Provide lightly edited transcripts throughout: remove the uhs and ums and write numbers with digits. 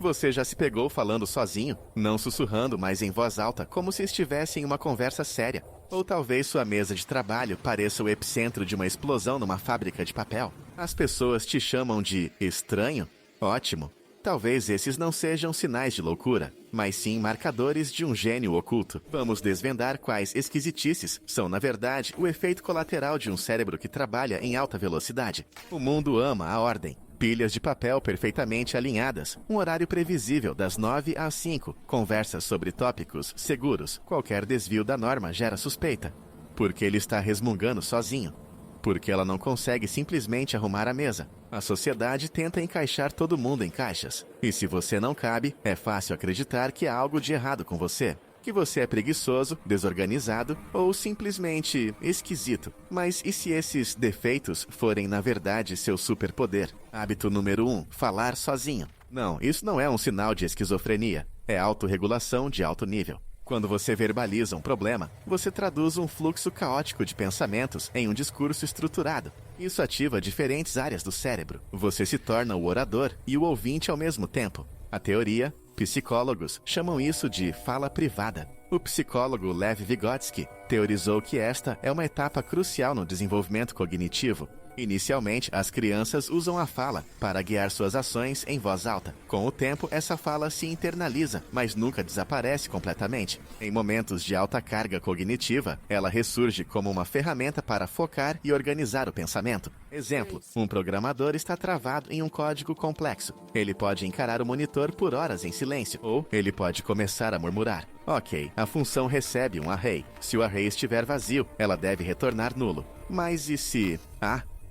Você já se pegou falando sozinho, não sussurrando, mas em voz alta, como se estivesse em uma conversa séria? Ou talvez sua mesa de trabalho pareça o epicentro de uma explosão numa fábrica de papel? As pessoas te chamam de estranho? Ótimo. Talvez esses não sejam sinais de loucura, mas sim marcadores de um gênio oculto. Vamos desvendar quais esquisitices são, na verdade, o efeito colateral de um cérebro que trabalha em alta velocidade. O mundo ama a ordem. Pilhas de papel perfeitamente alinhadas, um horário previsível das 9 às 5, conversas sobre tópicos seguros. Qualquer desvio da norma gera suspeita. Porque ele está resmungando sozinho. Porque ela não consegue simplesmente arrumar a mesa. A sociedade tenta encaixar todo mundo em caixas. E se você não cabe, é fácil acreditar que há algo de errado com você. Que você é preguiçoso, desorganizado ou simplesmente esquisito. Mas e se esses defeitos forem na verdade seu superpoder? Hábito número 1. Falar sozinho. Não, isso não é um sinal de esquizofrenia. É autorregulação de alto nível. Quando você verbaliza um problema, você traduz um fluxo caótico de pensamentos em um discurso estruturado. Isso ativa diferentes áreas do cérebro. Você se torna o orador e o ouvinte ao mesmo tempo. A teoria, psicólogos chamam isso de fala privada. O psicólogo Lev Vygotsky teorizou que esta é uma etapa crucial no desenvolvimento cognitivo. Inicialmente, as crianças usam a fala para guiar suas ações em voz alta. Com o tempo, essa fala se internaliza, mas nunca desaparece completamente. Em momentos de alta carga cognitiva, ela ressurge como uma ferramenta para focar e organizar o pensamento. Exemplo, um programador está travado em um código complexo. Ele pode encarar o monitor por horas em silêncio, ou ele pode começar a murmurar. Ok, a função recebe um array. Se o array estiver vazio, ela deve retornar nulo. Mas e se...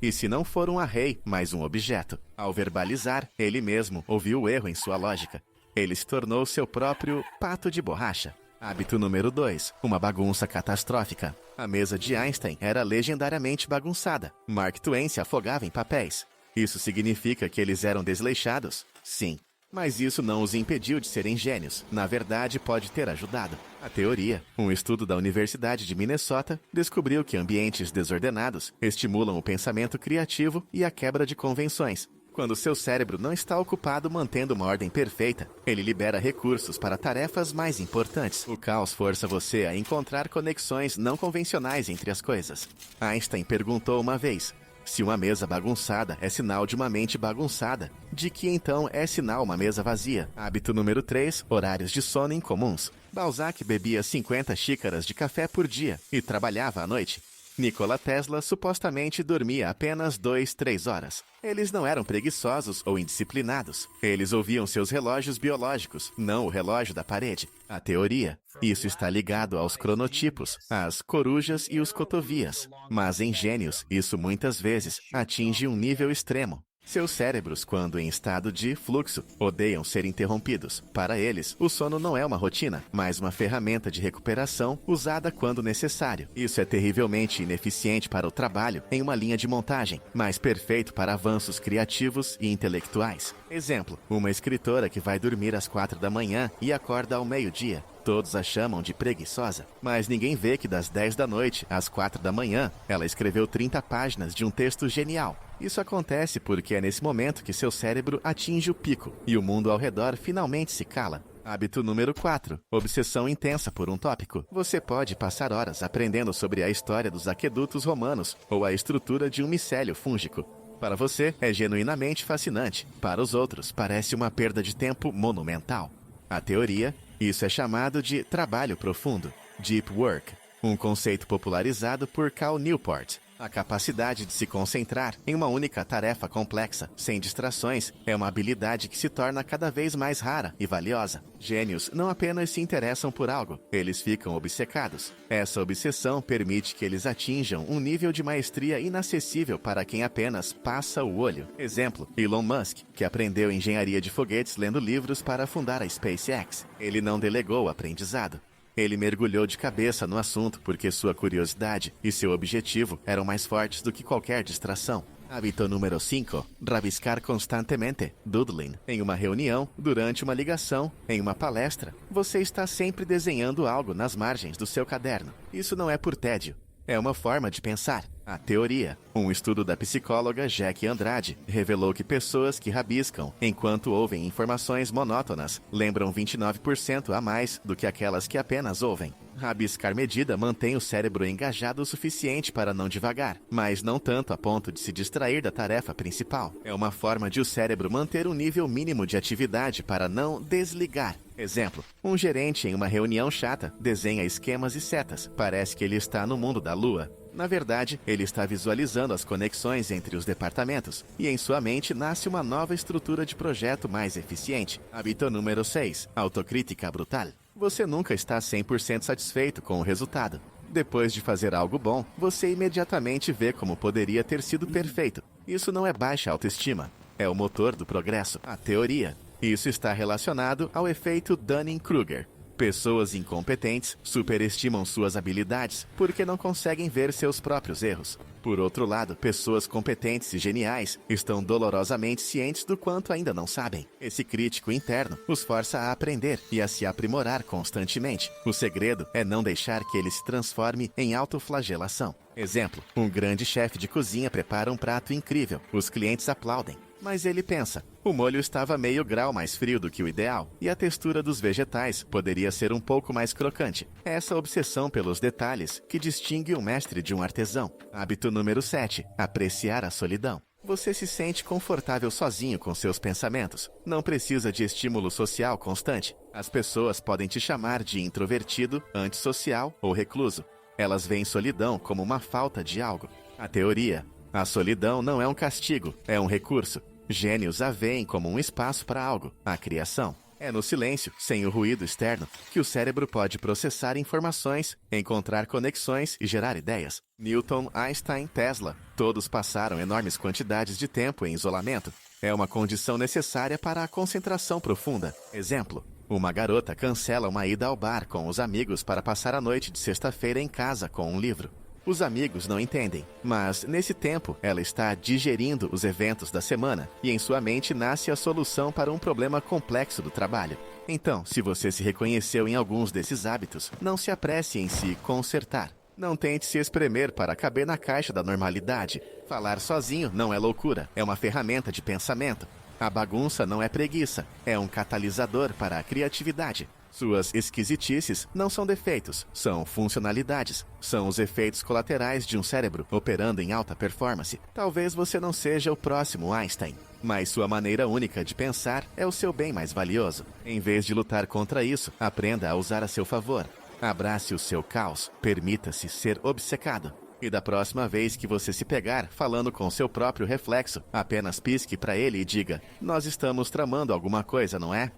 E se não for um array, mas um objeto? Ao verbalizar, ele mesmo ouviu o erro em sua lógica. Ele se tornou seu próprio pato de borracha. Hábito número 2. Uma bagunça catastrófica. A mesa de Einstein era legendariamente bagunçada. Mark Twain se afogava em papéis. Isso significa que eles eram desleixados? Sim. Mas isso não os impediu de serem gênios. Na verdade, pode ter ajudado. A teoria, um estudo da Universidade de Minnesota, descobriu que ambientes desordenados estimulam o pensamento criativo e a quebra de convenções. Quando seu cérebro não está ocupado mantendo uma ordem perfeita, ele libera recursos para tarefas mais importantes. O caos força você a encontrar conexões não convencionais entre as coisas. Einstein perguntou uma vez: se uma mesa bagunçada é sinal de uma mente bagunçada, de que então é sinal uma mesa vazia? Hábito número 3. Horários de sono incomuns. Balzac bebia 50 xícaras de café por dia e trabalhava à noite. Nikola Tesla supostamente dormia apenas 2-3 horas. Eles não eram preguiçosos ou indisciplinados. Eles ouviam seus relógios biológicos, não o relógio da parede. A teoria. Isso está ligado aos cronotipos, às corujas e os cotovias. Mas em gênios, isso muitas vezes atinge um nível extremo. Seus cérebros, quando em estado de fluxo, odeiam ser interrompidos. Para eles, o sono não é uma rotina, mas uma ferramenta de recuperação usada quando necessário. Isso é terrivelmente ineficiente para o trabalho em uma linha de montagem, mas perfeito para avanços criativos e intelectuais. Exemplo, uma escritora que vai dormir às 4 da manhã e acorda ao meio-dia. Todos a chamam de preguiçosa, mas ninguém vê que das 10 da noite às 4 da manhã, ela escreveu 30 páginas de um texto genial. Isso acontece porque é nesse momento que seu cérebro atinge o pico e o mundo ao redor finalmente se cala. Hábito número 4. Obsessão intensa por um tópico. Você pode passar horas aprendendo sobre a história dos aquedutos romanos ou a estrutura de um micélio fúngico. Para você, é genuinamente fascinante. Para os outros, parece uma perda de tempo monumental. A teoria, isso é chamado de trabalho profundo, Deep Work, um conceito popularizado por Cal Newport. A capacidade de se concentrar em uma única tarefa complexa, sem distrações, é uma habilidade que se torna cada vez mais rara e valiosa. Gênios não apenas se interessam por algo, eles ficam obcecados. Essa obsessão permite que eles atinjam um nível de maestria inacessível para quem apenas passa o olho. Exemplo, Elon Musk, que aprendeu engenharia de foguetes lendo livros para fundar a SpaceX. Ele não delegou o aprendizado. Ele mergulhou de cabeça no assunto porque sua curiosidade e seu objetivo eram mais fortes do que qualquer distração. Hábito número 5. Rabiscar constantemente. Doodling. Em uma reunião, durante uma ligação, em uma palestra, você está sempre desenhando algo nas margens do seu caderno. Isso não é por tédio. É uma forma de pensar. A teoria. Um estudo da psicóloga Jack Andrade revelou que pessoas que rabiscam enquanto ouvem informações monótonas lembram 29% a mais do que aquelas que apenas ouvem. Rabiscar medida mantém o cérebro engajado o suficiente para não divagar, mas não tanto a ponto de se distrair da tarefa principal. É uma forma de o cérebro manter um nível mínimo de atividade para não desligar. Exemplo, um gerente em uma reunião chata desenha esquemas e setas. Parece que ele está no mundo da lua. Na verdade, ele está visualizando as conexões entre os departamentos, e em sua mente nasce uma nova estrutura de projeto mais eficiente. Hábito número 6. Autocrítica brutal. Você nunca está 100% satisfeito com o resultado. Depois de fazer algo bom, você imediatamente vê como poderia ter sido perfeito. Isso não é baixa autoestima, é o motor do progresso, a teoria. Isso está relacionado ao efeito Dunning-Kruger. Pessoas incompetentes superestimam suas habilidades porque não conseguem ver seus próprios erros. Por outro lado, pessoas competentes e geniais estão dolorosamente cientes do quanto ainda não sabem. Esse crítico interno os força a aprender e a se aprimorar constantemente. O segredo é não deixar que ele se transforme em autoflagelação. Exemplo, um grande chefe de cozinha prepara um prato incrível. Os clientes aplaudem. Mas ele pensa, o molho estava meio grau mais frio do que o ideal, e a textura dos vegetais poderia ser um pouco mais crocante. É essa obsessão pelos detalhes que distingue um mestre de um artesão. Hábito número 7. Apreciar a solidão. Você se sente confortável sozinho com seus pensamentos. Não precisa de estímulo social constante. As pessoas podem te chamar de introvertido, antissocial ou recluso. Elas veem solidão como uma falta de algo. A teoria. A solidão não é um castigo, é um recurso. Gênios a veem como um espaço para algo, a criação. É no silêncio, sem o ruído externo, que o cérebro pode processar informações, encontrar conexões e gerar ideias. Newton, Einstein, Tesla, todos passaram enormes quantidades de tempo em isolamento. É uma condição necessária para a concentração profunda. Exemplo, uma garota cancela uma ida ao bar com os amigos para passar a noite de sexta-feira em casa com um livro. Os amigos não entendem, mas nesse tempo ela está digerindo os eventos da semana e em sua mente nasce a solução para um problema complexo do trabalho. Então, se você se reconheceu em alguns desses hábitos, não se apresse em se consertar. Não tente se espremer para caber na caixa da normalidade. Falar sozinho não é loucura, é uma ferramenta de pensamento. A bagunça não é preguiça, é um catalisador para a criatividade. Suas esquisitices não são defeitos, são funcionalidades. São os efeitos colaterais de um cérebro operando em alta performance. Talvez você não seja o próximo Einstein, mas sua maneira única de pensar é o seu bem mais valioso. Em vez de lutar contra isso, aprenda a usar a seu favor. Abrace o seu caos, permita-se ser obcecado. E da próxima vez que você se pegar falando com seu próprio reflexo, apenas pisque para ele e diga: nós estamos tramando alguma coisa, não é?